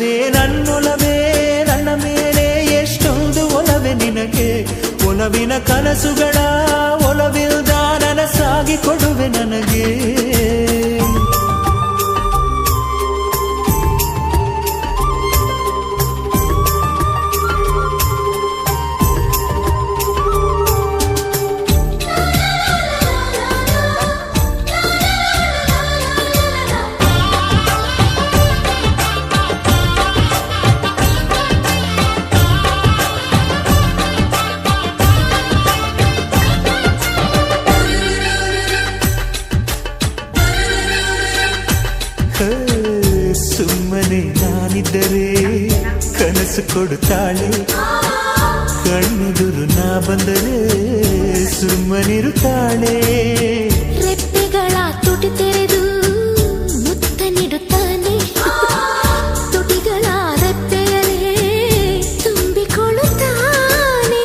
ಒಲವೇ ನನ್ನೊಲವೇ ನನ್ನ ಮೇಲೆ ಎಷ್ಟೊಂದು ಒಲವೇ ನಿನಗೆ ಒಲವಿನ ಕನಸುಗಳ ಒಲವಿಲ್ದ ನನಸಾಗಿ ಕೊಡುವೆ ನನಗೆ ಸುಮ್ಮನೆ ನಾನಿದ್ದರೆ ಕನಸು ಕೊಡುತ್ತಾಳೆ ಕಣ್ಣೆದುರು ನಾ ಬಂದರೆ ಸುಮ್ಮನಿರುತ್ತಾಳೆ